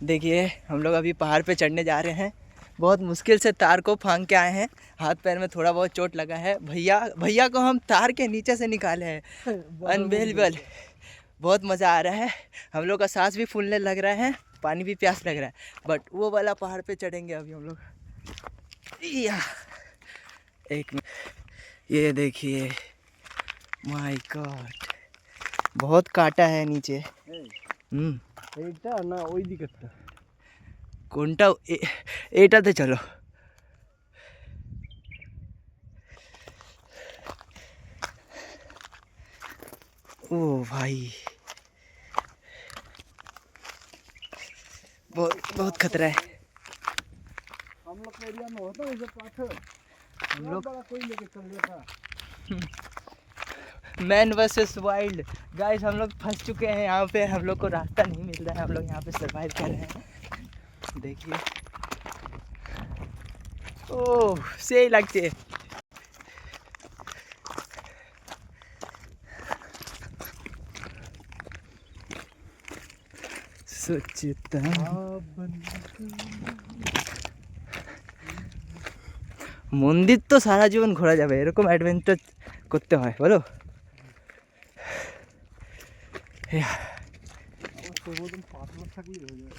देखिए हम लोग अभी पहाड़ पे चढ़ने जा रहे हैं। बहुत मुश्किल से तार को फांग के आए हैं। हाथ पैर में थोड़ा बहुत चोट लगा है। भैया भैया को हम तार के नीचे से निकाले हैं। अनबिलीवेबल। बहुत मज़ा आ रहा है। हम लोग का सांस भी फूलने लग रहा है, पानी भी प्यास लग रहा है। बट वो वाला पहाड़ पे चढ़ेंगे अभी हम लोग। या एक मिनट, ये देखिए, माय गॉड, बहुत कांटा है नीचे। এইটা না ওই দিকেরটা কোনটা? এটাতে চলো। ओ भाई, बहुत बहुत खतरा है। हम लोग के एरिया में होता है पाथर, हम लोग बड़ा कोई लेके चल रहा था। Man versus wild. गाइस हम लोग फंस चुके हैं यहाँ पे। हम लोग को रास्ता नहीं मिल रहा है। हम लोग यहाँ पे सरवाइव कर रहे हैं। देखिए, ओह सही लगते। सोचता मंदिर तो सारा जीवन घोरा जाবে, এরকম অ্যাডভেঞ্চার করতে হয় বলো। পাথর থাকলে হয়ে যাবে।